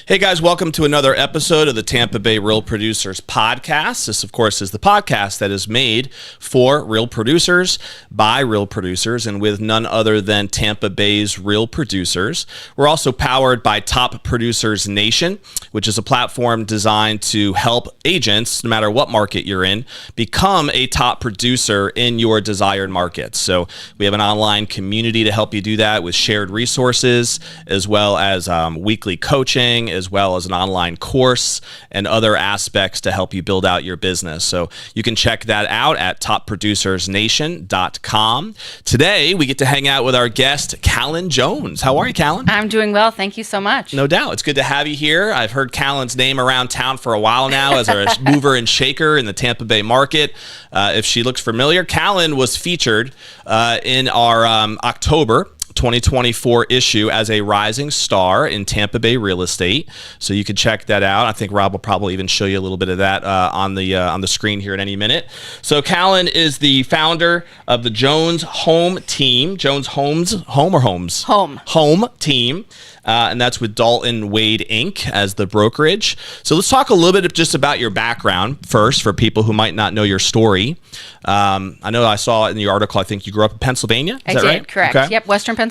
Hey guys, welcome to another episode of the Tampa Bay Real Producers Podcast. This, of course, is the podcast that is made for real producers by real producers and with none other than Tampa Bay's real producers. We're also powered by Top Producers Nation, which is a platform designed to help agents, no matter what market you're in, become a top producer in your desired market. So we have an online community to help you do that with shared resources, as well as weekly coaching, as well as an online course and other aspects to help you build out your business. So you can check that out at topproducersnation.com. Today, we get to hang out with our guest, Callen Jones. How are you, Callen? I'm doing well. Thank you so much. No doubt. It's good to have you here. I've heard Callen's name around town for a while now as our mover and shaker in the Tampa Bay market. If she looks familiar, Callen was featured in our October 2024 issue as a rising star in Tampa Bay real estate. So you can check that out. I think Rob will probably even show you a little bit of that on the screen here in any minute. So Callen is the founder of the Jones Home team. Jones Homes, home or homes? Home team. And that's with Dalton Wade Inc. as the brokerage. So let's talk a little bit just about your background first for people who might not know your story. I know I saw in the article, I think you grew up in Pennsylvania. Is that right? Correct. Okay. Yep, Western Pennsylvania.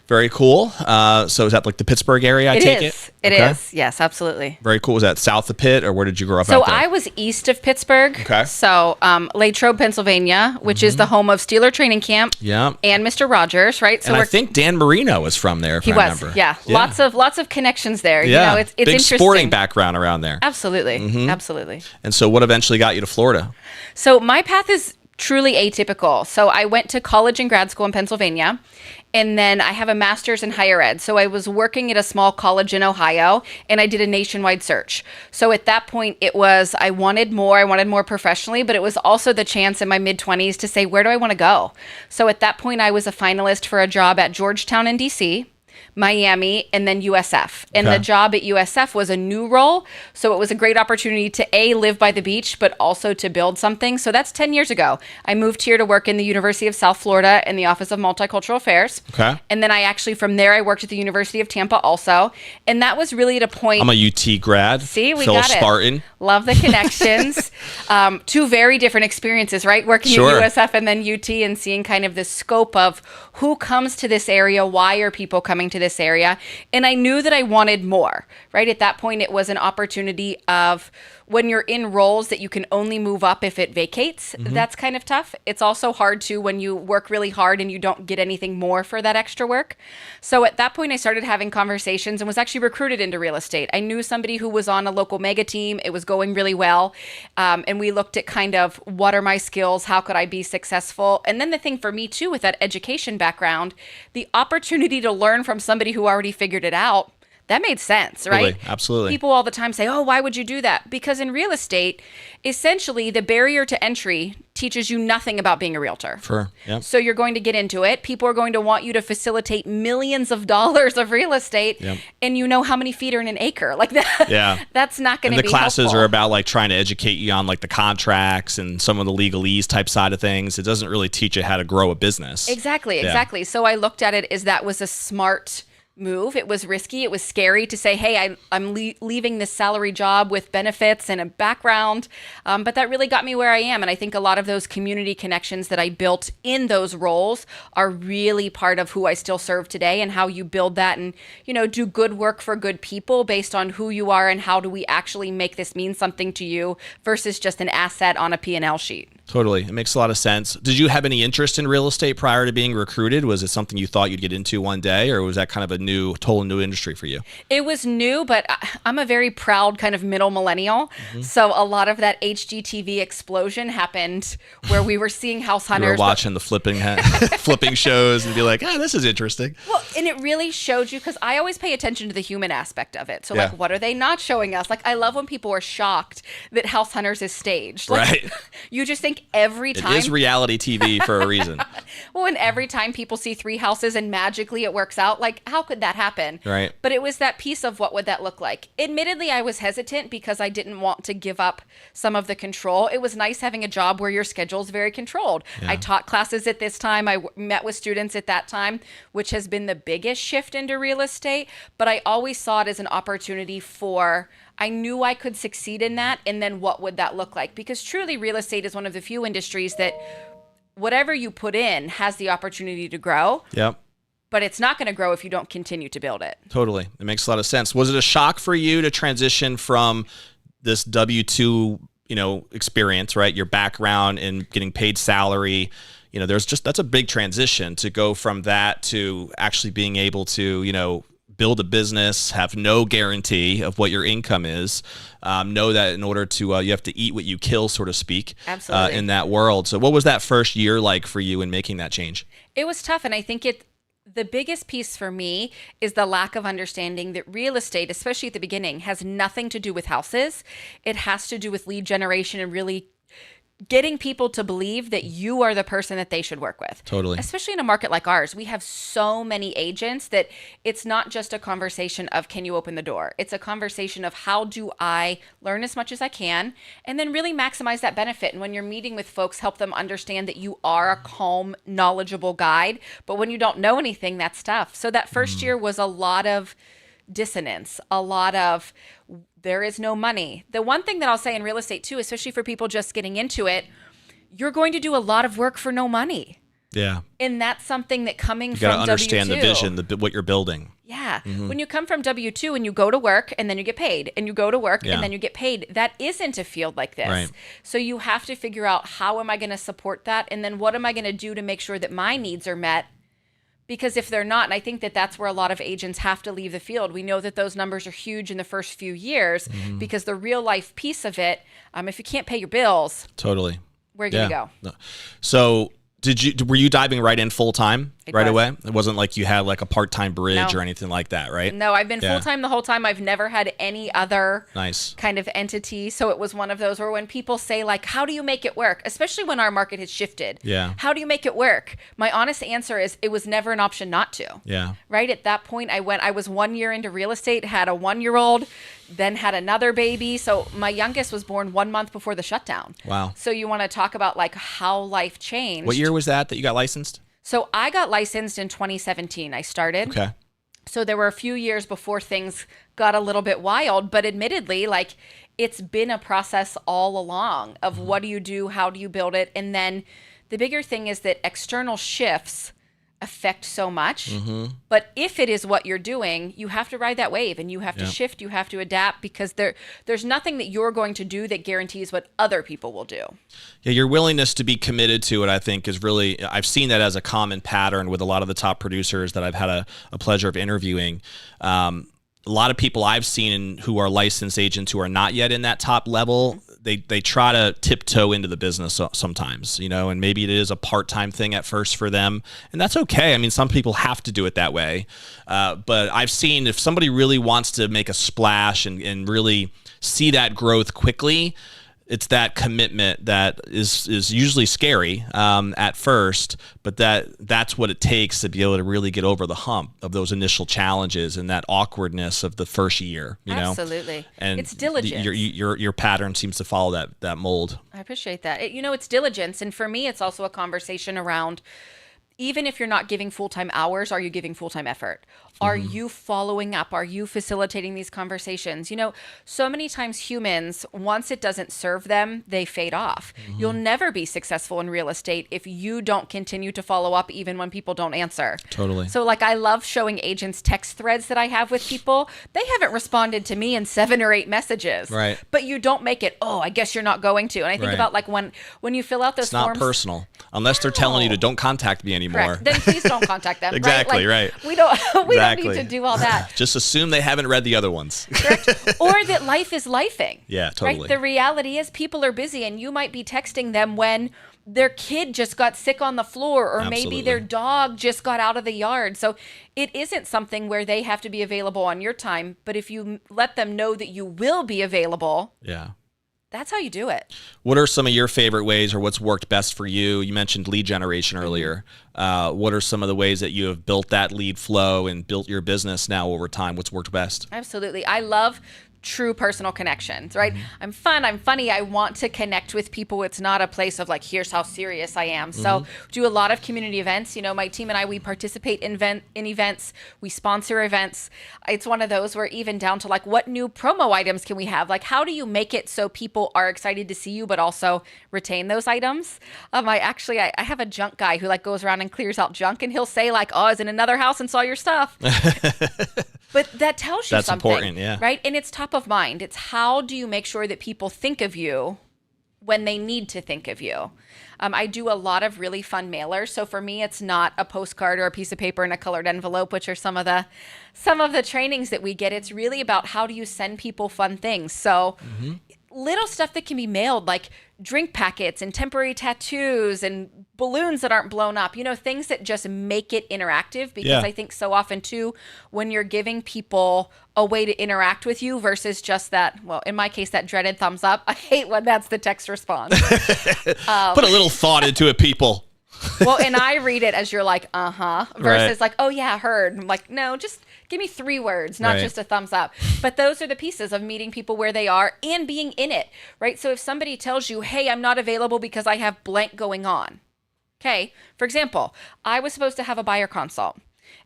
Very cool. So is that like the Pittsburgh area, I take it? It is. Yes, absolutely. Very cool. Was that south of Pitt, or where did you grow up So out there? I was east of Pittsburgh. Okay. So Latrobe, Pennsylvania, which is the home of Steeler Training Camp. Yeah. And Mr. Rogers, right? So and I think Dan Marino was from there, if I remember. Yeah. Lots of connections there. Yeah. You know, it's big interesting. sporting background around there. Absolutely. Absolutely. And so what eventually got you to Florida? So my path is truly atypical. So I went to college and grad school in Pennsylvania, and then I have a master's in higher ed. So I was working at a small college in Ohio, and I did a nationwide search. So at that point, it was, I wanted more professionally, but it was also the chance in my mid-20s to say, where do I want to go? So at that point, I was a finalist for a job at Georgetown in DC, Miami, and then USF. And the job at USF was a new role. So it was a great opportunity to live by the beach, but also to build something. So that's 10 years ago. I moved here to work in the University of South Florida in the Office of Multicultural Affairs. Okay. And then from there, I worked at the University of Tampa also. And that was really at a point. I'm a UT grad. See, we Phil got Spartan. it. Love the connections. Two very different experiences, right? Working at USF and then UT and seeing kind of the scope of who comes to this area, why are people coming to this area? And I knew that I wanted more, right? At that point, it was an opportunity of when you're in roles that you can only move up if it vacates. That's kind of tough. It's also hard too when you work really hard and you don't get anything more for that extra work. So at that point, I started having conversations and was actually recruited into real estate. I knew somebody who was on a local mega team. It was going really well. And we looked at kind of what are my skills? How could I be successful? And then the thing for me too, with that education background, the opportunity to learn from somebody who already figured it out, that made sense, right? Absolutely. People all the time say, oh, why would you do that? Because in real estate, essentially the barrier to entry teaches you nothing about being a realtor. Sure. Yep. So you're going to get into it. People are going to want you to facilitate millions of dollars of real estate. Yep. And you know how many feet are in an acre. Like that. Yeah. That's not going to be And the classes helpful. are about like trying to educate you on like the contracts and some of the legalese type side of things. It doesn't really teach you how to grow a business. Exactly. So I looked at it as that was a smart move. It was risky. It was scary to say, hey, I'm leaving this salary job with benefits and a background. But that really got me where I am. And I think a lot of those community connections that I built in those roles are really part of who I still serve today and how you build that and, do good work for good people based on who you are and how do we actually make this mean something to you versus just an asset on a P&L sheet. Totally. It makes a lot of sense. Did you have any interest in real estate prior to being recruited? Was it something you thought you'd get into one day, or was that kind of a total new industry for you? It was new, but I'm a very proud kind of middle millennial. So a lot of that HGTV explosion happened where we were seeing house hunters. You were watching the flipping shows and be like, this is interesting. Well, and it really showed you, because I always pay attention to the human aspect of it. So like, what are they not showing us? Like, I love when people are shocked that House Hunters is staged. Like, right. You just think think every time it is reality TV for a reason. Well, and every time people see 3 houses and magically it works out, like, how could that happen? Right. But it was that piece of what would that look like. Admittedly, I was hesitant because I didn't want to give up some of the control. It was nice having a job where your schedule is very controlled. Yeah. I taught classes at this time. I met with students at that time, which has been the biggest shift into real estate. But I always saw it as an opportunity I knew I could succeed in that. And then what would that look like? Because truly, real estate is one of the few industries that whatever you put in has the opportunity to grow. Yep. But it's not going to grow if you don't continue to build it. Totally. It makes a lot of sense. Was it a shock for you to transition from this W-2, experience, right? Your background in getting paid salary, that's a big transition to go from that to actually being able to, build a business, have no guarantee of what your income is, know that in order to, you have to eat what you kill, so to speak. Absolutely. In that world. So what was that first year like for you in making that change? It was tough. And I think the biggest piece for me is the lack of understanding that real estate, especially at the beginning, has nothing to do with houses. It has to do with lead generation and really getting people to believe that you are the person that they should work with. Totally. Especially in a market like ours, we have so many agents that it's not just a conversation of, can you open the door? It's a conversation of, how do I learn as much as I can and then really maximize that benefit. And when you're meeting with folks, help them understand that you are a calm, knowledgeable guide. But when you don't know anything, that's tough. So that first year was a lot of dissonance, a lot of there is no money. The one thing that I'll say in real estate too, especially for people just getting into it, you're going to do a lot of work for no money. Yeah. And that's something that coming you from got to understand W-2, the vision, what you're building. Yeah. Mm-hmm. When you come from W-2 and you go to work and then you get paid and you go to work and then you get paid, that isn't a field like this. Right. So you have to figure out, how am I going to support that? And then what am I going to do to make sure that my needs are met? Because if they're not, and I think that that's where a lot of agents have to leave the field. We know that those numbers are huge in the first few years because the real life piece of it, if you can't pay your bills, totally, where are you going to go? So were you diving right in full time right away? It wasn't like you had like a part-time bridge or anything like that, right? No, I've been full time the whole time. I've never had any other kind of entity. So it was one of those where when people say like, how do you make it work? Especially when our market has shifted. Yeah. How do you make it work? My honest answer is it was never an option not to. Yeah. Right? At that point, I was 1 year into real estate, had a 1-year-old, then had another baby. So my youngest was born 1 month before the shutdown. Wow. So you want to talk about like how life changed. What year was that you got licensed? So I got licensed in 2017. I started. Okay. So there were a few years before things got a little bit wild, but admittedly, like, it's been a process all along of what do you do, how do you build it? And then the bigger thing is that external shifts affect so much. But if it is what you're doing, you have to ride that wave and you have to shift, you have to adapt, because there's nothing that you're going to do that guarantees what other people will do. Yeah, your willingness to be committed to it, I think, is really, I've seen that as a common pattern with a lot of the top producers that I've had a pleasure of interviewing. A lot of people I've seen who are licensed agents who are not yet in that top level, they try to tiptoe into the business sometimes, and maybe it is a part-time thing at first for them, and that's okay. I mean, some people have to do it that way. But I've seen if somebody really wants to make a splash and really see that growth quickly, it's that commitment that is usually scary at first, but that's what it takes to be able to really get over the hump of those initial challenges and that awkwardness of the first year. Absolutely, and it's diligence. Your pattern seems to follow that mold. I appreciate that. It's diligence, and for me, it's also a conversation around. Even if you're not giving full-time hours, are you giving full-time effort? Are you following up? Are you facilitating these conversations? So many times humans, once it doesn't serve them, they fade off. You'll never be successful in real estate if you don't continue to follow up even when people don't answer. Totally. So I love showing agents text threads that I have with people. They haven't responded to me in 7 or 8 messages. Right. But you don't make it, I guess you're not going to. And I think about when you fill out those forms. It's not personal. Unless they're telling you to don't contact me anymore. Correct. Then please don't contact them. Exactly, right. We don't need to do all that. Just assume they haven't read the other ones. Correct. Or that life is lifing. Yeah, totally. Right? The reality is people are busy, and you might be texting them when their kid just got sick on the floor, or maybe their dog just got out of the yard. So it isn't something where they have to be available on your time. But if you let them know that you will be available, That's how you do it. What are some of your favorite ways, or what's worked best for you? You mentioned lead generation earlier. What are some of the ways that you have built that lead flow and built your business now over time? What's worked best? Absolutely. I love true personal connections, right? I'm fun, I'm funny, I want to connect with people. It's not a place of like, here's how serious I am. So do a lot of community events. You know, my team and I, we participate in events, we sponsor events. It's one of those where even down to like, what new promo items can we have? Like, how do you make it so people are excited to see you, but also retain those items? I have a junk guy who like goes around and clears out junk, and he'll say like, oh, I was in another house and saw your stuff. But that tells you That's something, important, yeah. right? And it's top of mind. It's how do you make sure that people think of you when they need to think of you? I do a lot of really fun mailers. So for me, it's not a postcard or a piece of paper in a colored envelope, which are some of the trainings that we get. It's really about how do you send people fun things. So little stuff that can be mailed, like drink packets and temporary tattoos and balloons that aren't blown up, you know, things that just make it interactive. Because I think so often too, when you're giving people a way to interact with you versus just that, well, in my case, that dreaded thumbs up. I hate when that's the text response. Put a little thought into it, people. Well, and I read it as you're like, versus like, oh yeah, heard. I'm like, no, just give me 3 words, not just a thumbs up. But those are the pieces of meeting people where they are and being in it, right? So if somebody tells you, hey, I'm not available because I have blank going on. Okay. For example, I was supposed to have a buyer consult.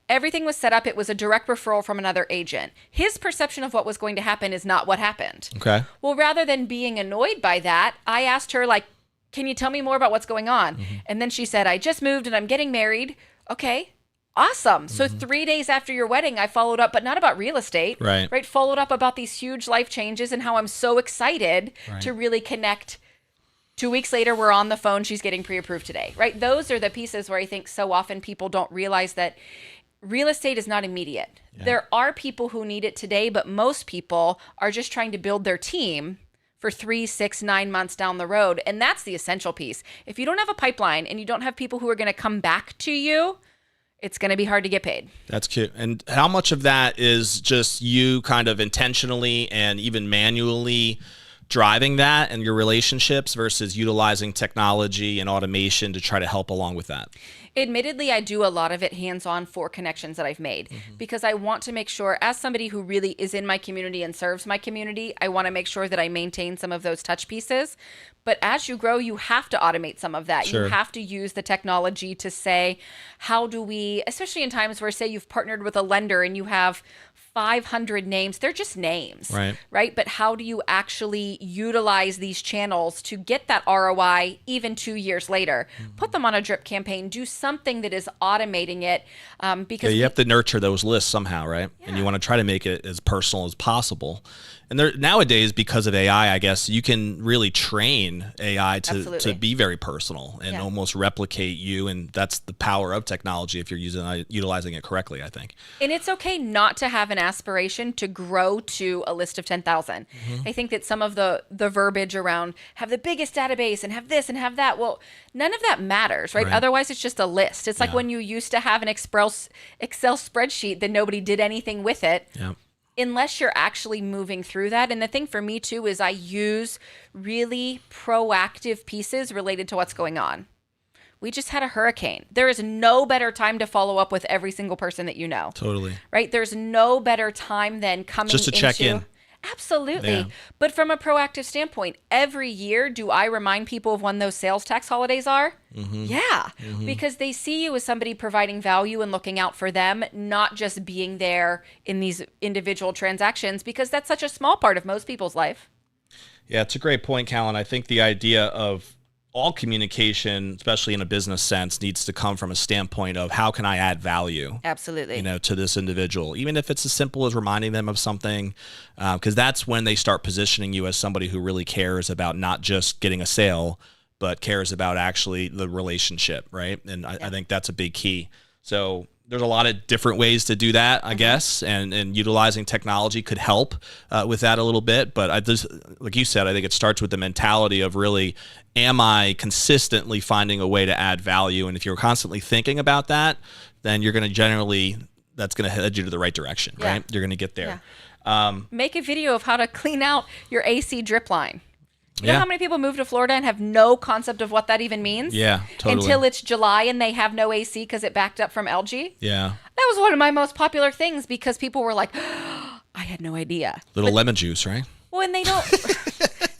Everything was set up. It was a direct referral from another agent. His perception of what was going to happen is not what happened. Okay. Well, rather than being annoyed by that, I asked her like, can you tell me more about what's going on? And then she said, I just moved and I'm getting married. Okay, awesome. So 3 days after your wedding, I followed up, but not about real estate, right? Followed up about these huge life changes and how I'm so excited to really connect. 2 weeks later, we're on the phone. She's getting pre-approved today, right? Those are the pieces where I think so often people don't realize that real estate is not immediate. There are people who need it today, but most people are just trying to build their team for 3, 6, 9 months down the road. And that's the essential piece. If you don't have a pipeline and you don't have people who are going to come back to you, it's going to be hard to get paid. That's cute. And how much of that is just you kind of intentionally and even manually driving that and your relationships versus utilizing technology and automation to try to help along with that? Admittedly, I do a lot of it hands-on for connections that I've made because I want to make sure, as somebody who really is in my community and serves my community, I want to make sure that I maintain some of those touch pieces. But as you grow, you have to automate some of that. You have to use the technology to say, how do we, especially in times where, say, you've partnered with a lender and you have 500 names, they're just names, right? But how do you actually utilize these channels to get that ROI even 2 years later? Put them on a drip campaign, do something that is automating it. Because you have to nurture those lists somehow, right? And you want to try to make it as personal as possible. And there, nowadays, because of AI, I guess you can really train AI to be very personal and almost replicate you. And that's the power of technology if you're utilizing it correctly, I think. And it's okay not to have an aspiration to grow to a list of 10,000. I think that some of the verbiage around have the biggest database and have this and have that, well, none of that matters, right? Otherwise, it's just a list. It's like when you used to have an Excel spreadsheet that nobody did anything with it. Unless you're actually moving through that. And the thing for me too is I use really proactive pieces related to what's going on. We just had a hurricane. There is no better time to follow up with every single person that you know. Totally. Right? There's no better time than coming just to check in. Absolutely. Yeah. But from a proactive standpoint, every year, do I remind people of when those sales tax holidays are? Because they see you as somebody providing value and looking out for them, not just being there in these individual transactions, because that's such a small part of most people's life. Yeah, it's a great point, Callen. I think the idea of all communication, especially in a business sense, needs to come from a standpoint of how can I add value? Absolutely. To this individual, even if it's as simple as reminding them of something, because that's when they start positioning you as somebody who really cares about not just getting a sale, but cares about actually the relationship, right? And I think that's a big key. So there's a lot of different ways to do that, I guess, and utilizing technology could help with that a little bit. But I just, like you said, I think it starts with the mentality of really, am I consistently finding a way to add value? And if you're constantly thinking about that, then you're going to generally, that's going to head you to the right direction, right? You're going to get there. Make a video of how to clean out your AC drip line. You know how many people move to Florida and have no concept of what that even means? Yeah, totally. Until it's July and they have no AC because it backed up from LG. Yeah. That was one of my most popular things because people were like, I had no idea. Lemon juice, right? Well, and they don't...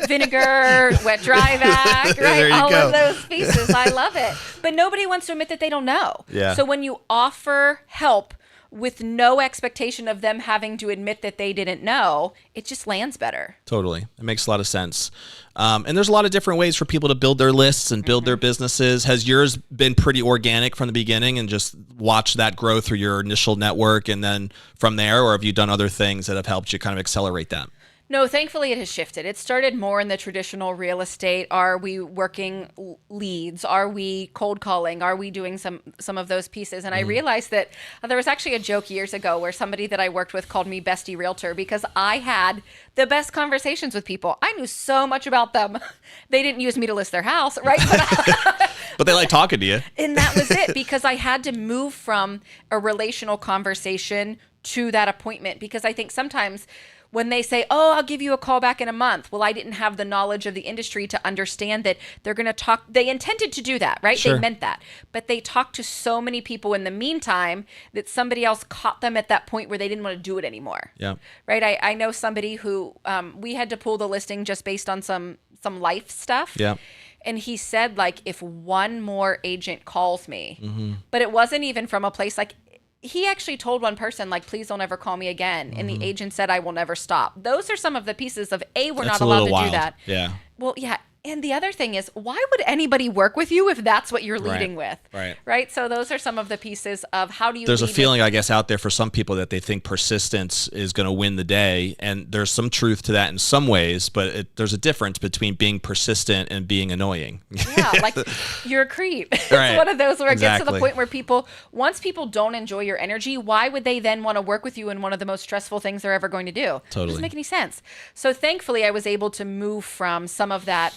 Vinegar, wet dry vac, right? All of those pieces. I love it. But nobody wants to admit that they don't know. Yeah. So when you offer help with no expectation of them having to admit that they didn't know, it just lands better. Totally. It makes a lot of sense. And there's a lot of different ways for people to build their lists and build their businesses. Has yours been pretty organic from the beginning and just watch that grow through your initial network and then from there, or have you done other things that have helped you kind of accelerate that? No, thankfully it has shifted. It started more in the traditional real estate. Are we working leads? Are we cold calling? Are we doing some of those pieces? And I realized that there was actually a joke years ago where somebody that I worked with called me Bestie Realtor because I had the best conversations with people. I knew so much about them. They didn't use me to list their house, right? But they like talking to you. And that was it, because I had to move from a relational conversation to that appointment, because I think sometimes when they say, oh, I'll give you a call back in a month. Well, I didn't have the knowledge of the industry to understand that they're going to talk. They intended to do that, right? Sure. They meant that. But they talked to so many people in the meantime that somebody else caught them at that point where they didn't want to do it anymore. Yeah. Right? I know somebody who we had to pull the listing just based on some life stuff. Yeah. And he said, like, if one more agent calls me, but it wasn't even from a place like, he actually told one person, like, please don't ever call me again. And the agent said, I will never stop. Those are some of the pieces of, we're That's not allowed to wild. do that. Yeah. Well, yeah. And the other thing is, why would anybody work with you if that's what you're leading with? Right. Right. So those are some of the pieces of how do you There's a lead feeling, I guess, out there for some people that they think persistence is going to win the day. And there's some truth to that in some ways, but there's a difference between being persistent and being annoying. Yeah, like you're a creep. It's Right. one of those where it gets to Exactly. the point where once people don't enjoy your energy, why would they then want to work with you in one of the most stressful things they're ever going to do? Totally. It doesn't make any sense. So thankfully, I was able to move from some of that,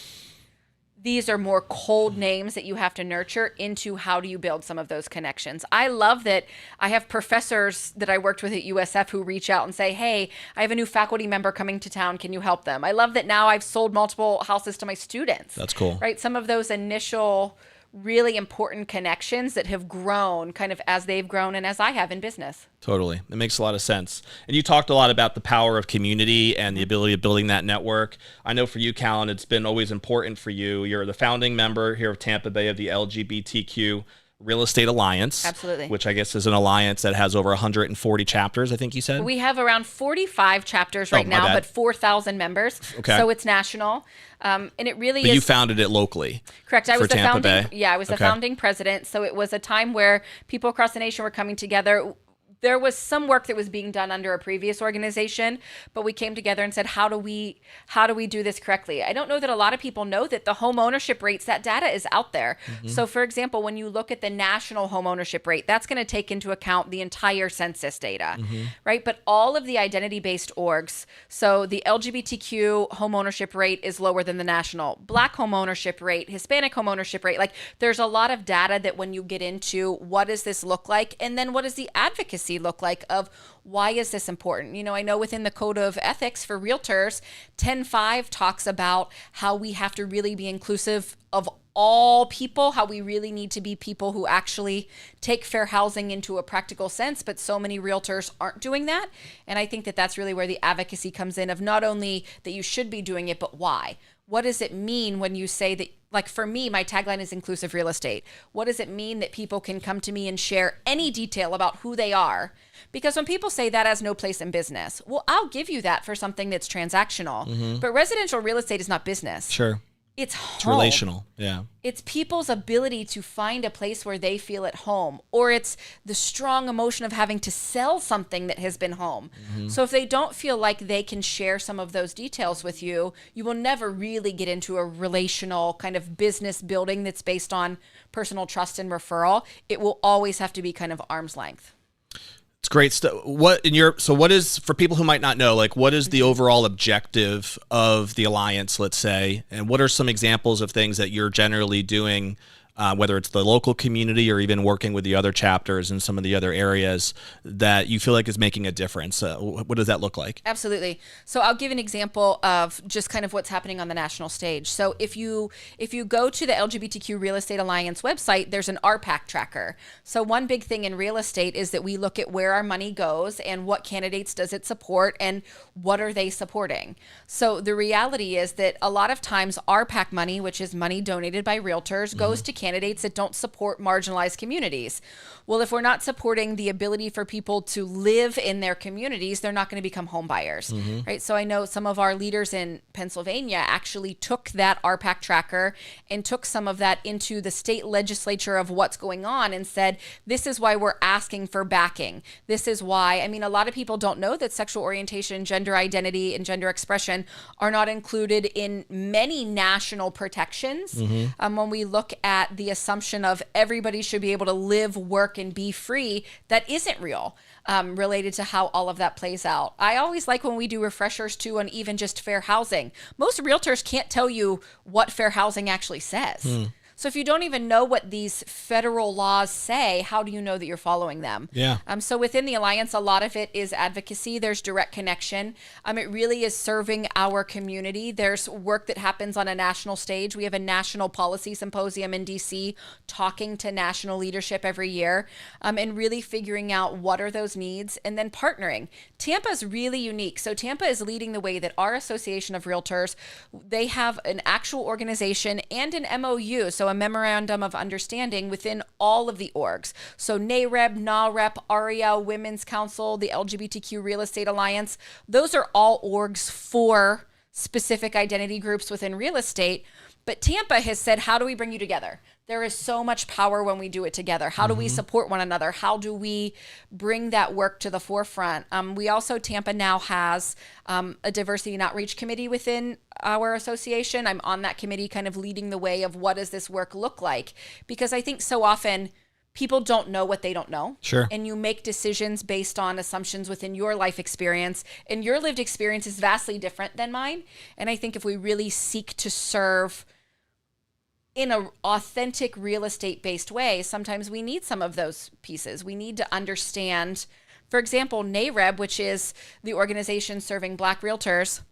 these are more cold names that you have to nurture, into how do you build some of those connections. I love that I have professors that I worked with at USF who reach out and say, hey, I have a new faculty member coming to town. Can you help them? I love that now I've sold multiple houses to my students. That's cool. Right? Some of those initial really important connections that have grown kind of as they've grown and as I have in business. Totally. It makes a lot of sense. And you talked a lot about the power of community and the ability of building that network. I know for you, Callen, it's been always important for you. You're the founding member here of Tampa Bay of the LGBTQ Real Estate Alliance. Absolutely. Which I guess is an alliance that has over 140 chapters, I think you said? We have around 45 chapters right now, bad. but 4,000 members. Okay. So it's national. And it really But is. you founded it locally. Correct. I was the Tampa founding. Bay? Yeah, I was the Okay. founding president. So it was a time where people across the nation were coming together. There was some work that was being done under a previous organization, but we came together and said, how do we do this correctly? I don't know that a lot of people know that the home ownership rates, that data is out there. So for example, when you look at the national home ownership rate, that's going to take into account the entire census data, right? But all of the identity-based orgs, so the LGBTQ home ownership rate is lower than the national, Black home ownership rate, Hispanic home ownership rate. Like, there's a lot of data that when you get into what does this look like, and then what does the advocacy look like of why is this important? You know, I know within the code of ethics for realtors, 10.5 talks about how we have to really be inclusive of all people, how we really need to be people who actually take fair housing into a practical sense, but so many realtors aren't doing that. And I think that that's really where the advocacy comes in, of not only that you should be doing it, but why. What does it mean when you say that, like for me, my tagline is inclusive real estate. What does it mean that people can come to me and share any detail about who they are? Because when people say that has no place in business, well, I'll give you that for something that's transactional. But residential real estate is not business. Sure. It's home. It's relational. Yeah. It's people's ability to find a place where they feel at home, or it's the strong emotion of having to sell something that has been home. So if they don't feel like they can share some of those details with you, you will never really get into a relational kind of business building that's based on personal trust and referral. It will always have to be kind of arm's length. It's great stuff. What is, for people who might not know, like, what is the overall objective of the alliance, let's say, and what are some examples of things that you're generally doing whether it's the local community or even working with the other chapters in some of the other areas that you feel like is making a difference? What does that look like? Absolutely. So I'll give an example of just kind of what's happening on the national stage. So if you go to the LGBTQ Real Estate Alliance website, there's an RPAC tracker. So one big thing in real estate is that we look at where our money goes and what candidates does it support and what are they supporting. So the reality is that a lot of times RPAC money, which is money donated by realtors, goes to candidates that don't support marginalized communities. Well, if we're not supporting the ability for people to live in their communities, they're not going to become home buyers, right? So I know some of our leaders in Pennsylvania actually took that RPAC tracker and took some of that into the state legislature of what's going on and said, this is why we're asking for backing. This is why, I mean, a lot of people don't know that sexual orientation, gender identity, and gender expression are not included in many national protections. When we look at the assumption of everybody should be able to live, work, and be free, that isn't real, related to how all of that plays out. I always like when we do refreshers too on even just fair housing. Most realtors can't tell you what fair housing actually says. So if you don't even know what these federal laws say, how do you know that you're following them? Yeah. So within the Alliance, a lot of it is advocacy. There's direct connection. It really is serving our community. There's work that happens on a national stage. We have a national policy symposium in DC talking to national leadership every year, and really figuring out what are those needs and then partnering. Tampa is really unique. So Tampa is leading the way that our Association of Realtors, they have an actual organization and an MOU. So a memorandum of understanding within all of the orgs. So NAREB, NAREP, ARIA, Women's Council, the LGBTQ Real Estate Alliance, those are all orgs for specific identity groups within real estate. But Tampa has said, how do we bring you together? There is so much power when we do it together. How do we support one another? How do we bring that work to the forefront? We also, Tampa now has a diversity and outreach committee within our association. I'm on that committee kind of leading the way of what does this work look like? Because I think so often people don't know what they don't know. Sure. And you make decisions based on assumptions within your life experience, and your lived experience is vastly different than mine. And I think if we really seek to serve in an authentic real estate based way, sometimes we need some of those pieces. We need to understand, for example, NAREB, which is the organization serving Black realtors.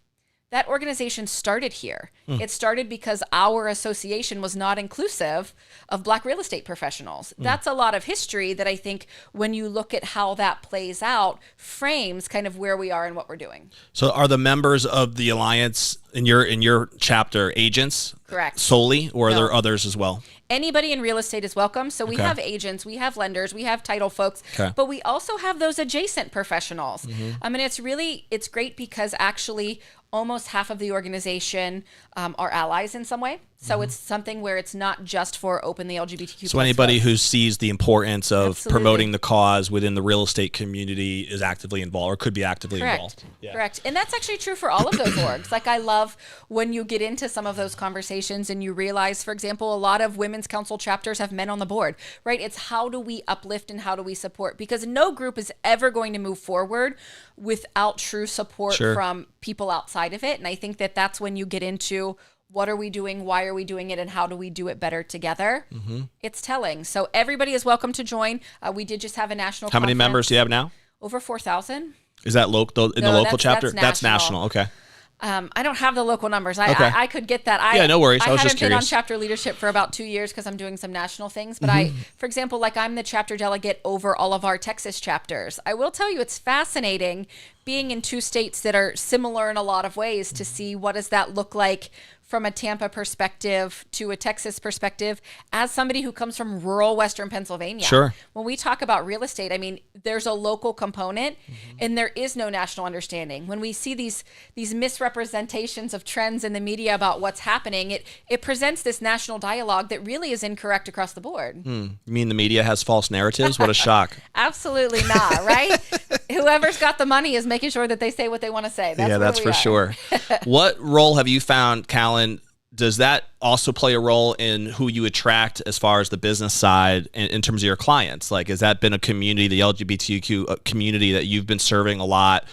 That organization started here. It started because our association was not inclusive of Black real estate professionals. That's a lot of history that I think when you look at how that plays out, frames kind of where we are and what we're doing. So are the members of the Alliance in your chapter agents? Correct. Solely, or are No. there others as well? Anybody in real estate is welcome. So we have agents, we have lenders, we have title folks, but we also have those adjacent professionals. I mean, it's great because actually almost half of the organization are allies in some way. So it's something where it's not just for open the LGBTQ. So anybody who sees the importance of Absolutely. promoting the cause within the real estate community is actively involved or could be actively involved. Yeah. Correct. And that's actually true for all of those orgs. Like I love when you get into some of those conversations and you realize, for example, a lot of women's council chapters have men on the board, right? It's how do we uplift and how do we support? Because no group is ever going to move forward without true support from people outside of it. And I think that that's when you get into what are we doing? Why are we doing it? And how do we do it better together? It's telling. So everybody is welcome to join. We did just have a national How many members do you have now? Over 4,000. Is that local in the local chapter? That's national. Okay. I don't have the local numbers. I could get that. Yeah, no worries. I was haven't just been on curious. chapter leadership for about 2 years because I'm doing some national things. But for example, like I'm the chapter delegate over all of our Texas chapters. I will tell you, it's fascinating being in two states that are similar in a lot of ways to see what does that look like from a Tampa perspective to a Texas perspective as somebody who comes from rural Western Pennsylvania. Sure. When we talk about real estate, I mean, there's a local component and there is no national understanding. When we see these misrepresentations of trends in the media about what's happening, it presents this national dialogue that really is incorrect across the board. You mean the media has false narratives? What a shock. Absolutely not, right? Whoever's got the money is making sure that they say what they want to say. That's for sure. What role have you found, Callen? Does that also play a role in who you attract as far as the business side in terms of your clients? Like, has that been a community, the LGBTQ community that you've been serving a lot?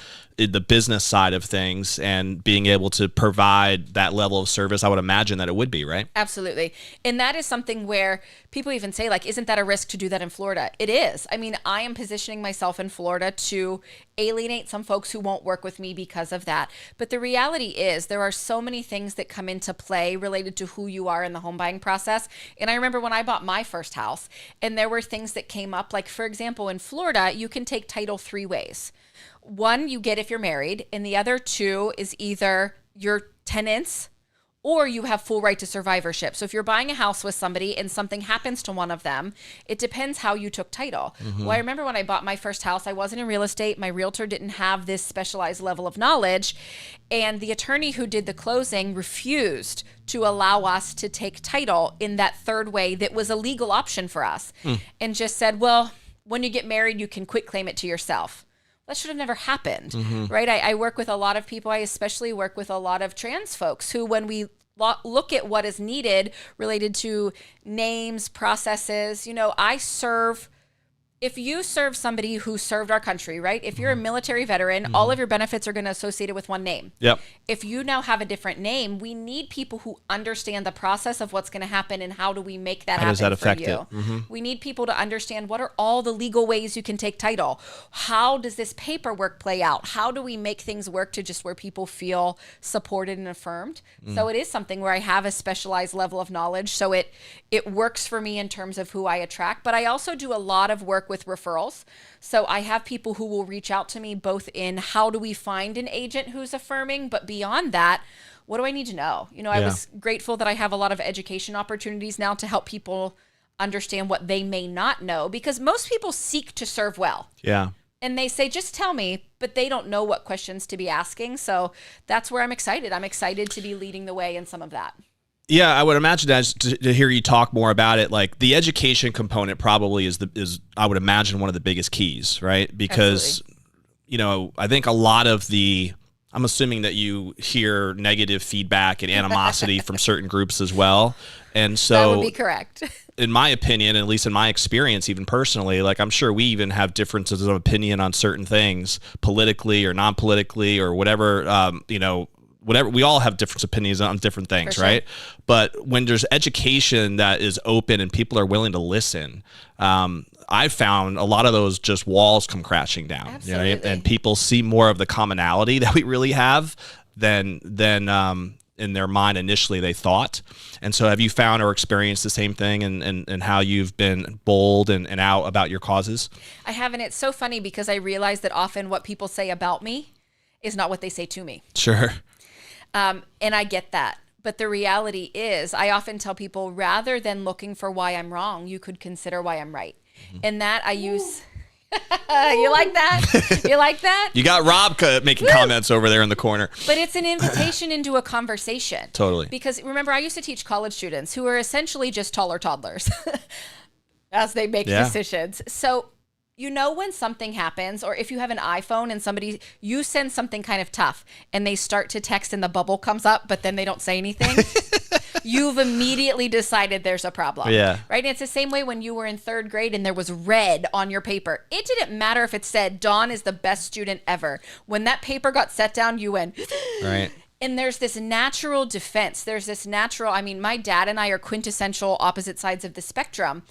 the business side of things and being able to provide that level of service, I would imagine that it would be, right? Absolutely. And that is something where people even say, like, isn't that a risk to do that in Florida? It is. I mean, I am positioning myself in Florida to alienate some folks who won't work with me because of that. But the reality is there are so many things that come into play related to who you are in the home buying process. And I remember when I bought my first house and there were things that came up, like, for example, in Florida, you can take title 3 ways. One, you get if you're married, and the other 2 is either your tenants or you have full right to survivorship. So if you're buying a house with somebody and something happens to one of them, it depends how you took title. Well, I remember when I bought my first house, I wasn't in real estate. My realtor didn't have this specialized level of knowledge. And the attorney who did the closing refused to allow us to take title in that third way that was a legal option for us. And just said, well, when you get married, you can quit claim it to yourself. That should have never happened, right? I work with a lot of people. I especially work with a lot of trans folks who, when we look at what is needed related to names, processes, if you serve somebody who served our country, right? If you're a military veteran, all of your benefits are going to associate it with one name. Yep. If you now have a different name, we need people who understand the process of what's going to happen and how do we make that happen does that affect for you. it? We need people to understand what are all the legal ways you can take title. How does this paperwork play out? How do we make things work to just where people feel supported and affirmed? So it is something where I have a specialized level of knowledge. So it works for me in terms of who I attract, but I also do a lot of work with referrals. So I have people who will reach out to me both in how do we find an agent who's affirming, but beyond that, what do I need to know? I was grateful that I have a lot of education opportunities now to help people understand what they may not know, because most people seek to serve well. Yeah. And they say, just tell me, but they don't know what questions to be asking. So that's where I'm excited. I'm excited to be leading the way in some of that. Yeah, I would imagine that to hear you talk more about it, like the education component probably is I would imagine one of the biggest keys, right? Because, I think a lot of I'm assuming that you hear negative feedback and animosity from certain groups as well. And so that would be correct. In my opinion, at least in my experience, even personally, like I'm sure we even have differences of opinion on certain things politically or non-politically or whatever, whatever, we all have different opinions on different things, sure. right? But when there's education that is open and people are willing to listen, I've found a lot of those just walls come crashing down. Absolutely. And people see more of the commonality that we really have than in their mind initially they thought. And so have you found or experienced the same thing and how you've been bold and out about your causes? I have, and it's so funny because I realize that often what people say about me is not what they say to me. Sure. And I get that. But the reality is, I often tell people, rather than looking for why I'm wrong, you could consider why I'm right. And that I use... You like that? You like that? You got Rob making comments over there in the corner. But it's an invitation into a conversation. Totally. Because remember, I used to teach college students who are essentially just taller toddlers as they make decisions. So... when something happens, or if you have an iPhone and you send something kind of tough and they start to text and the bubble comes up, but then they don't say anything, you've immediately decided there's a problem. Yeah. Right? And it's the same way when you were in 3rd grade and there was red on your paper. It didn't matter if it said, Dawn is the best student ever. When that paper got set down, you went, right. And there's this natural defense. My dad and I are quintessential opposite sides of the spectrum.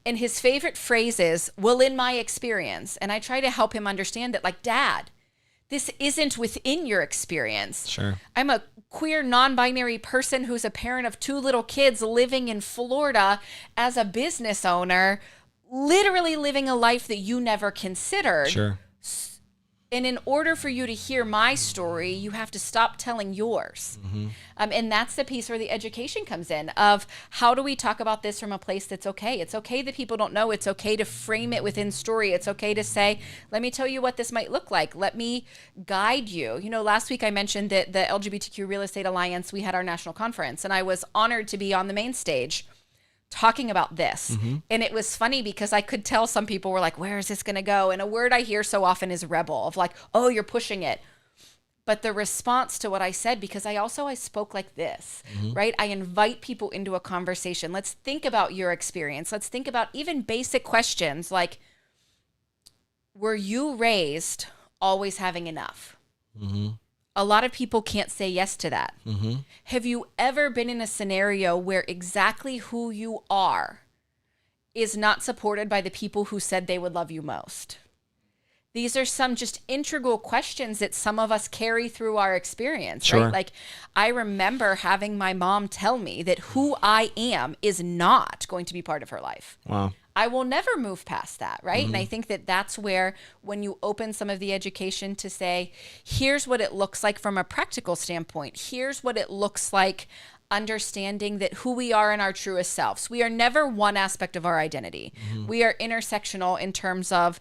And his favorite phrase is, well, in my experience. And I try to help him understand that, like, Dad, this isn't within your experience. Sure. I'm a queer, non-binary person who's a parent of 2 little kids living in Florida as a business owner, literally living a life that you never considered. Sure. And in order for you to hear my story, you have to stop telling yours. Mm-hmm. And that's the piece where the education comes in of how do we talk about this from a place that's okay? It's okay that people don't know. It's okay to frame it within story. It's okay to say, let me tell you what this might look like. Let me guide you. Last week I mentioned that the LGBTQ Real Estate Alliance, we had our national conference, and I was honored to be on the main stage talking about this. Mm-hmm. And it was funny because I could tell some people were like, where is this going to go? And a word I hear so often is rebel, of like, oh, you're pushing it. But the response to what I said, because I spoke like this, right? I invite people into a conversation. Let's think about your experience. Let's think about even basic questions like, were you raised always having enough? A lot of people can't say yes to that. Have you ever been in a scenario where exactly who you are is not supported by the people who said they would love you most? These are some just integral questions that some of us carry through our experience, right? Like, I remember having my mom tell me that who I am is not going to be part of her life. Wow. I will never move past that, right? And I think that that's where, when you open some of the education to say, here's what it looks like from a practical standpoint, here's what it looks like understanding that who we are in our truest selves. We are never one aspect of our identity. We are intersectional in terms of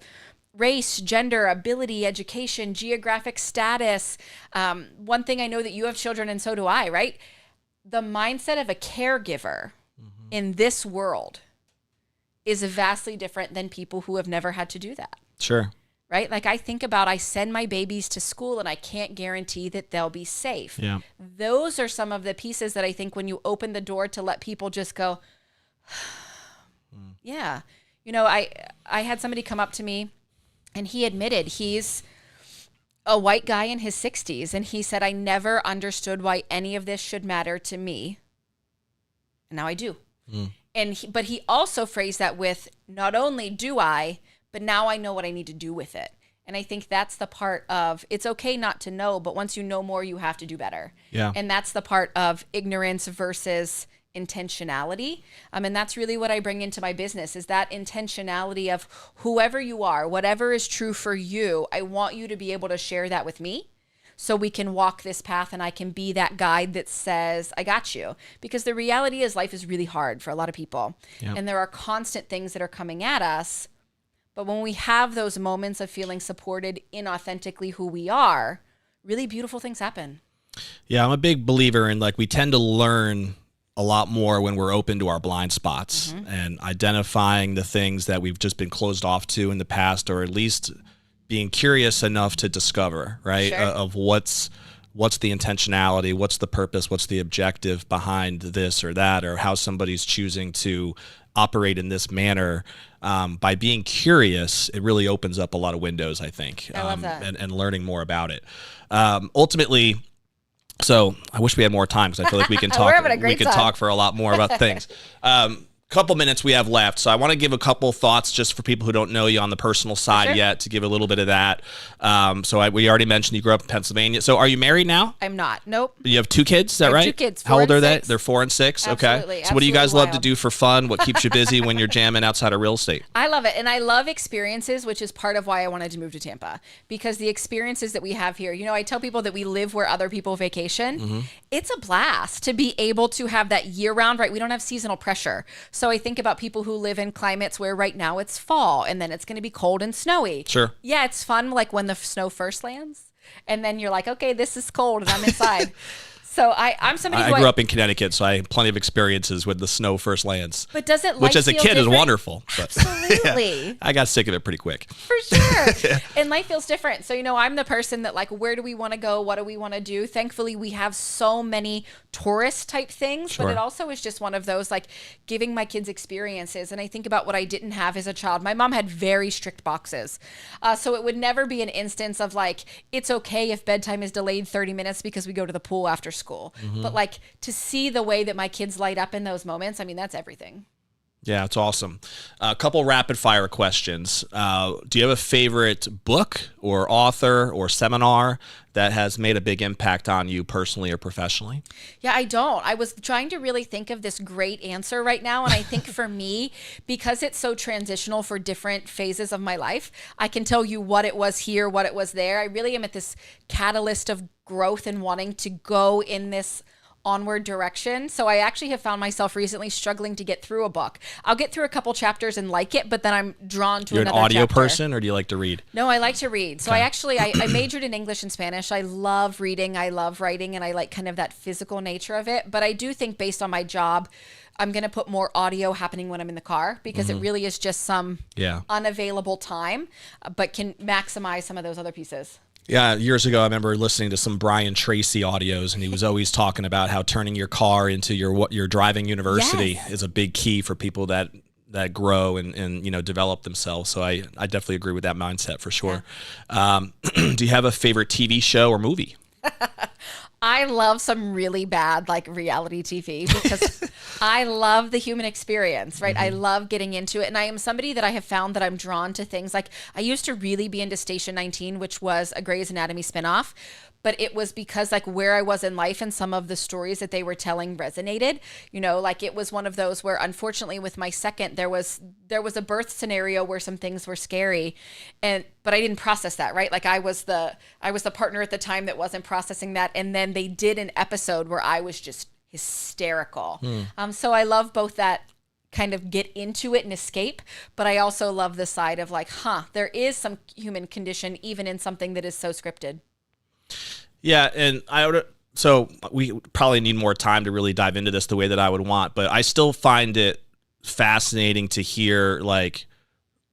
race, gender, ability, education, geographic status. One thing I know that you have children and so do I, right? The mindset of a caregiver in this world is vastly different than people who have never had to do that. Sure. Right? Like, I think about, I send my babies to school and I can't guarantee that they'll be safe. Yeah. Those are some of the pieces that I think when you open the door to let people just go, yeah. You know, I had somebody come up to me and he admitted he's a white guy in his 60s. And he said, I never understood why any of this should matter to me. And now I do. But he also phrased that with, not only do I, but now I know what I need to do with it. And I think that's the part of, it's okay not to know, but once you know more, you have to do better. Yeah. And that's the part of ignorance versus intentionality. And that's really what I bring into my business, is that intentionality of whoever you are, whatever is true for you, I want you to be able to share that with me so we can walk this path and I can be that guide that says, I got you. Because the reality is life is really hard for a lot of people. Yep. And there are constant things that are coming at us. But when we have those moments of feeling supported in authentically who we are, really beautiful things happen. Yeah, I'm a big believer in, like, we tend to learn a lot more when we're open to our blind spots and identifying the things that we've just been closed off to in the past, or at least being curious enough to discover, right? Sure. Of what's the intentionality, what's the purpose, what's the objective behind this or that, or how somebody's choosing to operate in this manner. By being curious, it really opens up a lot of windows, I think, I love that. and learning more about it. Ultimately, so I wish we had more time, because I feel like we can talk. We're having a great time. Talk for a lot more about things. Couple minutes we have left, so I want to give a couple thoughts just for people who don't know you on the personal side yet, to give a little bit of that. We already mentioned you grew up in Pennsylvania. So are you married now? I'm not. Nope. You have 2 kids, is that right? 2 kids. How old are they? 6. They're 4 and 6. Absolutely, Okay. So what do you guys love to wild. do for fun? What keeps you busy when you're jamming outside of real estate? I love it. And I love experiences, which is part of why I wanted to move to Tampa, because the experiences that we have here, you know, I tell people that we live where other people vacation. It's a blast to be able to have that year round, right? We don't have seasonal pressure. So I think about people who live in climates where right now it's fall and then it's going to be cold and snowy. Sure. Yeah, it's fun, like when the snow first lands and then you're like, okay, this is cold and I'm inside. So I'm somebody who I grew up in Connecticut, so I have plenty of experiences when the snow first lands. But does it, which as a feel kid is different? wonderful. But Absolutely. yeah, I got sick of it pretty quick. For sure. And life feels different. So, you know, I'm the person that, like, where do we want to go? What do we want to do? Thankfully, we have so many tourist type things, Sure. but it also is just one of those, like, giving my kids experiences. And I think about what I didn't have as a child. My mom had very strict boxes. So it would never be an instance of, like, it's okay if bedtime is delayed 30 minutes because we go to the pool after school. But, like, to see the way that my kids light up in those moments, I mean, that's everything. Yeah, it's awesome. A couple rapid fire questions. Do you have a favorite book or author or seminar that has made a big impact on you personally or professionally? Yeah, I don't. I was trying to really think of this great answer right now. And I think for me, because it's so transitional for different phases of my life, I can tell you what it was here, what it was there. I really am at this catalyst of growth and wanting to go in this onward direction. So I actually have found myself recently struggling to get through a book. I'll get through a couple chapters and like it, but then I'm drawn to You're an another audio chapter. person, or do you like to read? No, I like to read. So I majored in English and Spanish. I love reading, I love writing, and I like kind of that physical nature of it. But I do think based on my job, I'm going to put more audio happening when I'm in the car, because it really is just some unavailable time, but can maximize some of those other pieces. Yeah, years ago, I remember listening to some Brian Tracy audios, and he was always talking about how turning your car into your driving university is a big key for people that grow and develop themselves. So I definitely agree with that mindset for sure. Do you have a favorite TV show or movie? I love some really bad like reality TV because I love the human experience, right? I love getting into it. And I am somebody that I have found that I'm drawn to things like I used to really be into Station 19, which was a Grey's Anatomy spinoff. But it was because like where I was in life and some of the stories that they were telling resonated, like it was one of those where unfortunately with my second, there was a birth scenario where some things were scary but I didn't process that, right? Like I was the partner at the time that wasn't processing that. And then they did an episode where I was just hysterical. So I love both that kind of get into it and escape, but I also love the side of like, there is some human condition even in something that is so scripted. Yeah, and so we probably need more time to really dive into this the way that I would want, but I still find it fascinating to hear like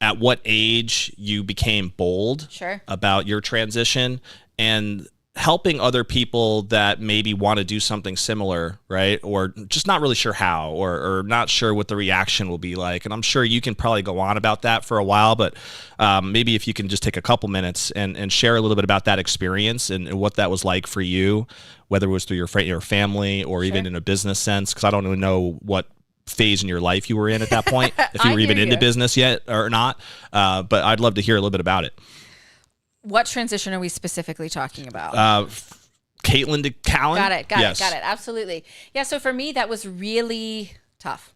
at what age you became bold about your transition and helping other people that maybe want to do something similar, right? Or just not really sure how, or not sure what the reaction will be like. And I'm sure you can probably go on about that for a while, but maybe if you can just take a couple minutes and share a little bit about that experience and what that was like for you, whether it was through your family or even in a business sense, because I don't even know what phase in your life you were in at that point, if you were even into business yet or not. But I'd love to hear a little bit about it. What transition are we specifically talking about? Caitlin to Callen. Got it. Absolutely. Yeah. So for me, that was really tough.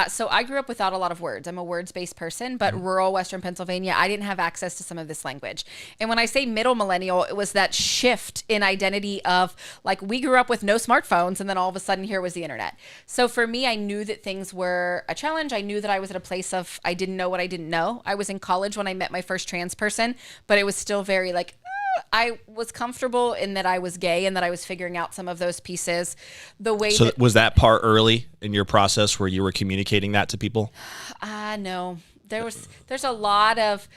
So I grew up without a lot of words. I'm a words-based person, but rural Western Pennsylvania, I didn't have access to some of this language. And when I say middle millennial, it was that shift in identity of like, we grew up with no smartphones and then all of a sudden here was the internet. So for me, I knew that things were a challenge. I knew that I was at a place of, I didn't know what I didn't know. I was in college when I met my first trans person, but it was still very like, I was comfortable in that I was gay and that I was figuring out some of those pieces. So was that part early in your process where you were communicating that to people? No. There's a lot of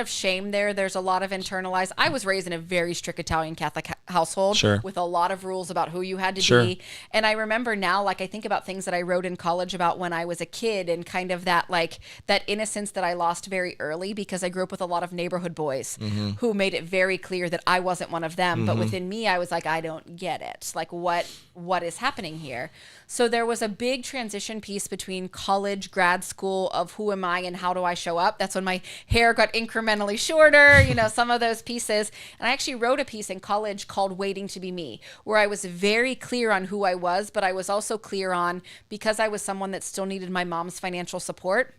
shame there. There's a lot of internalized. I was raised in a very strict Italian Catholic household with a lot of rules about who you had to be. And I remember now, like I think about things that I wrote in college about when I was a kid and kind of that like that innocence that I lost very early because I grew up with a lot of neighborhood boys who made it very clear that I wasn't one of them. But within me, I was like, I don't get it. Like what is happening here? So there was a big transition piece between college, grad school of who am I and how do I show up? That's when my hair got incrementally shorter, some of those pieces. And I actually wrote a piece in college called Waiting to Be Me, where I was very clear on who I was, but I was also clear on because I was someone that still needed my mom's financial support.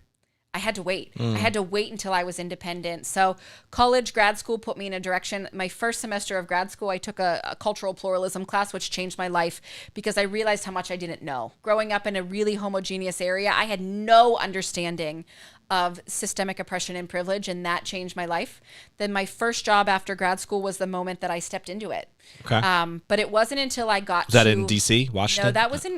I had to wait. I had to wait until I was independent. So college, grad school put me in a direction. My first semester of grad school, I took a cultural pluralism class, which changed my life because I realized how much I didn't know. Growing up in a really homogeneous area, I had no understanding of systemic oppression and privilege, and that changed my life. Then my first job after grad school was the moment that I stepped into it. Okay. But it wasn't until I got Was that in DC, Washington? No,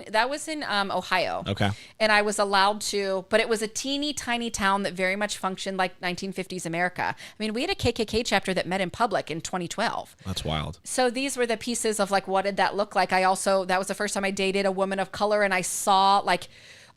that was in Ohio. Okay. And I was allowed to, but it was a teeny tiny town that very much functioned like 1950s America. I mean, we had a KKK chapter that met in public in 2012. That's wild. So these were the pieces of like, what did that look like? That was the first time I dated a woman of color, and I saw like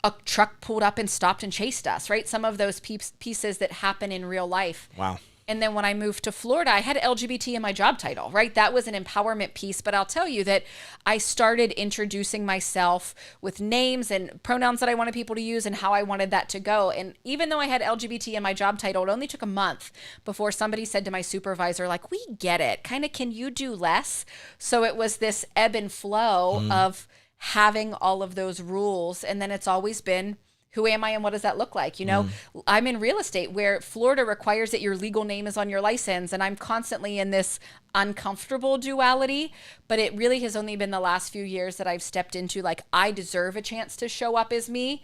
a truck pulled up and stopped and chased us, right? Some of those pieces that happen in real life. Wow. And then when I moved to Florida, I had LGBT in my job title, right? That was an empowerment piece. But I'll tell you that I started introducing myself with names and pronouns that I wanted people to use and how I wanted that to go. And even though I had LGBT in my job title, it only took a month before somebody said to my supervisor, like, we get it. Kind of, can you do less? So it was this ebb and flow of having all of those rules. And then it's always been, who am I and what does that look like? I'm in real estate where Florida requires that your legal name is on your license. And I'm constantly in this uncomfortable duality, but it really has only been the last few years that I've stepped into like, I deserve a chance to show up as me,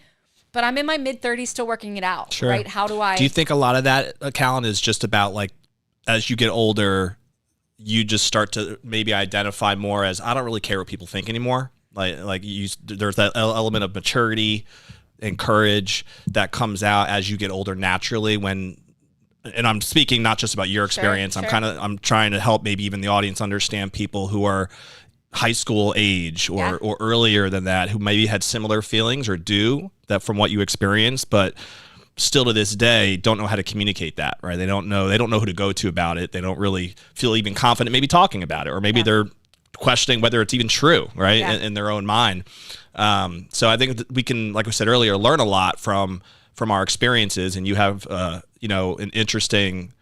but I'm in my mid 30s still working it out, right? How do I? Do you think a lot of that, Callen, is just about like, as you get older, you just start to maybe identify more as, I don't really care what people think anymore. There's that element of maturity and courage that comes out as you get older naturally and I'm speaking not just about your experience. Sure. I'm trying to help maybe even the audience understand people who are high school age or earlier than that who maybe had similar feelings or do that from what you experienced, but still to this day don't know how to communicate that, right? They don't know who to go to about it. They don't really feel even confident maybe talking about it, or maybe they're questioning whether it's even true, right? In their own mind. So I think that we can, like I said earlier, learn a lot from our experiences, and you have, an interesting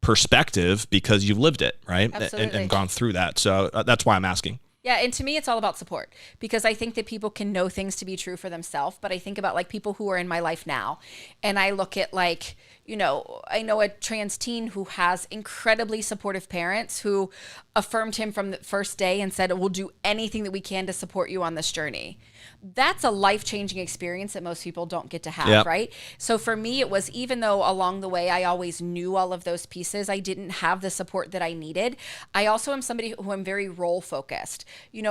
perspective because you've lived it, right? And gone through that. So that's why I'm asking. Yeah, and to me, it's all about support, because I think that people can know things to be true for themselves, but I think about like people who are in my life now, and I look at like, I know a trans teen who has incredibly supportive parents who affirmed him from the first day and said, we'll do anything that we can to support you on this journey. That's a life-changing experience that most people don't get to have, right? So for me, it was, even though along the way I always knew all of those pieces, I didn't have the support that I needed. I also am somebody who am very role-focused.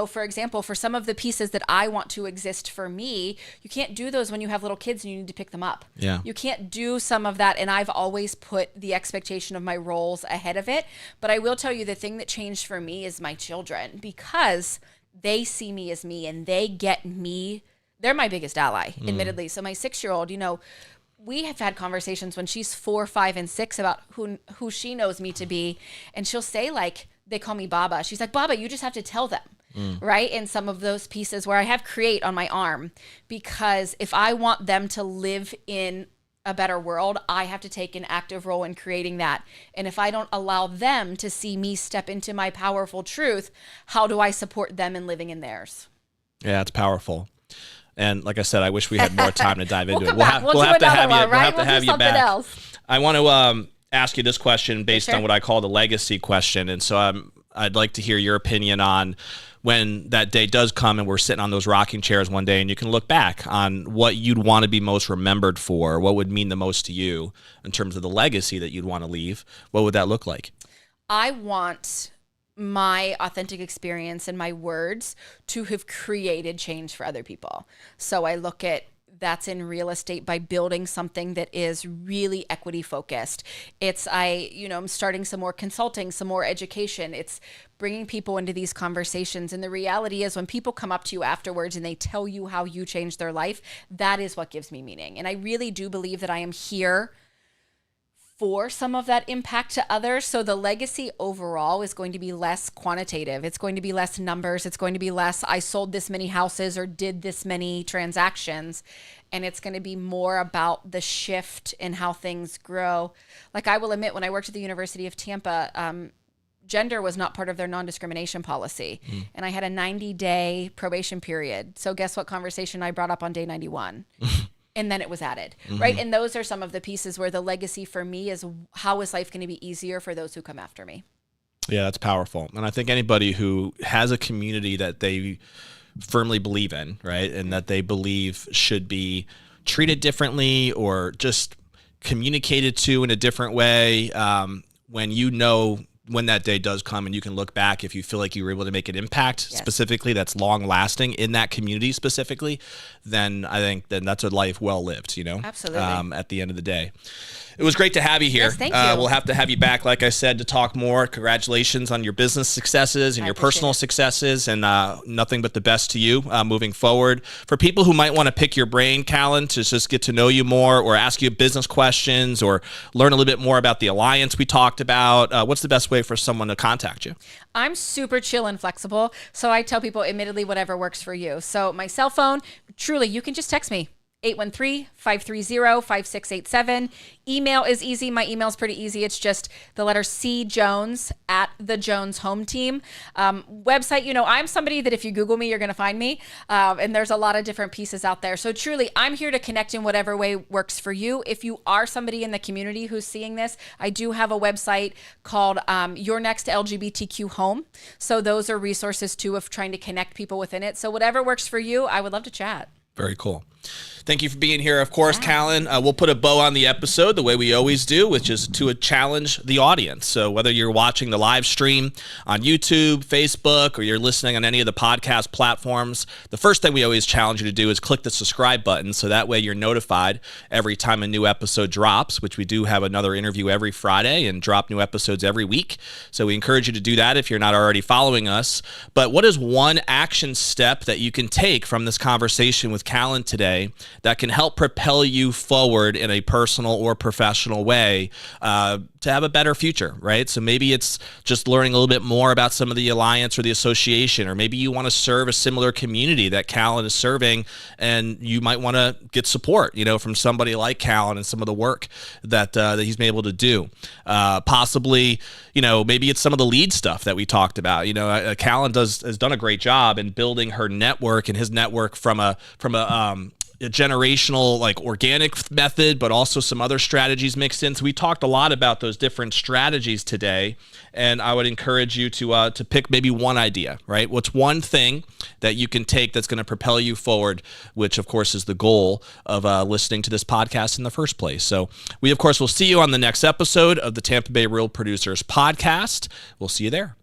For example, for some of the pieces that I want to exist for me, you can't do those when you have little kids and you need to pick them up. Yeah. You can't do some of that, and I've always put the expectation of my roles ahead of it. But I will tell you, the thing that changed for me is my children, because they see me as me and they get me. They're my biggest ally, admittedly. So my 6-year-old, we have had conversations when she's 4, 5, and 6 about who she knows me to be. And she'll say, like, they call me Baba. She's like, Baba, you just have to tell them, right? And some of those pieces where I have create on my arm, because if I want them to live in a better world, I have to take an active role in creating that. And if I don't allow them to see me step into my powerful truth, how do I support them in living in theirs? Yeah, it's powerful. And like I said, I wish we had more time to dive into it. We'll have to have you back. Else. I want to ask you this question based on what I call the legacy question. And so I'd like to hear your opinion on when that day does come and we're sitting on those rocking chairs one day and you can look back on what you'd want to be most remembered for, what would mean the most to you in terms of the legacy that you'd want to leave. What would that look like? I want my authentic experience and my words to have created change for other people. So I look at that's in real estate by building something that is really equity focused. I'm starting some more consulting, some more education. It's bringing people into these conversations. And the reality is, when people come up to you afterwards and they tell you how you changed their life, that is what gives me meaning. And I really do believe that I am here for some of that impact to others. So the legacy overall is going to be less quantitative. It's going to be less numbers. It's going to be less, I sold this many houses or did this many transactions. And it's going to be more about the shift in how things grow. Like, I will admit, when I worked at the University of Tampa, gender was not part of their non-discrimination policy. And I had a 90-day probation period. So guess what conversation I brought up on day 91? And then it was added, right? And those are some of the pieces where the legacy for me is, how is life going to be easier for those who come after me? Yeah, that's powerful. And I think anybody who has a community that they firmly believe in, right, and that they believe should be treated differently or just communicated to in a different way, when that day does come and you can look back, if you feel like you were able to make an impact specifically that's long lasting in that community specifically, then I think that's a life well lived, Absolutely. At the end of the day. It was great to have you here. Yes, thank you. We'll have to have you back, like I said, to talk more. Congratulations on your business successes and your personal successes, and nothing but the best to you moving forward. For people who might want to pick your brain, Callen, to just get to know you more or ask you business questions or learn a little bit more about the alliance we talked about, what's the best way for someone to contact you? I'm super chill and flexible, so I tell people, admittedly, whatever works for you. So my cell phone, truly, you can just text me. 813-530-5687. Email is easy. My email is pretty easy. It's just the letter C Jones at the Jones Home Team. Website, I'm somebody that if you Google me, you're going to find me. And there's a lot of different pieces out there. So truly, I'm here to connect in whatever way works for you. If you are somebody in the community who's seeing this, I do have a website called Your Next LGBTQ Home. So those are resources too of trying to connect people within it. So whatever works for you, I would love to chat. Very cool. Thank you for being here. Of course, Callen, we'll put a bow on the episode the way we always do, which is to challenge the audience. So whether you're watching the live stream on YouTube, Facebook, or you're listening on any of the podcast platforms, the first thing we always challenge you to do is click the subscribe button, so that way you're notified every time a new episode drops, which we do have another interview every Friday and drop new episodes every week. So we encourage you to do that if you're not already following us. But what is one action step that you can take from this conversation with Callen today that can help propel you forward in a personal or professional way to have a better future, right? So maybe it's just learning a little bit more about some of the alliance or the association, or maybe you want to serve a similar community that Callen is serving, and you might want to get support, from somebody like Callen and some of the work that he's been able to do. Possibly, maybe it's some of the lead stuff that we talked about. Callen has done a great job in building her network and his network from a generational, like, organic method, but also some other strategies mixed in. So we talked a lot about those different strategies today, and I would encourage you to pick maybe one idea, right? What's one thing that you can take that's going to propel you forward, which of course is the goal of listening to this podcast in the first place. So we, of course, will see you on the next episode of the Tampa Bay Real Producers Podcast. We'll see you there.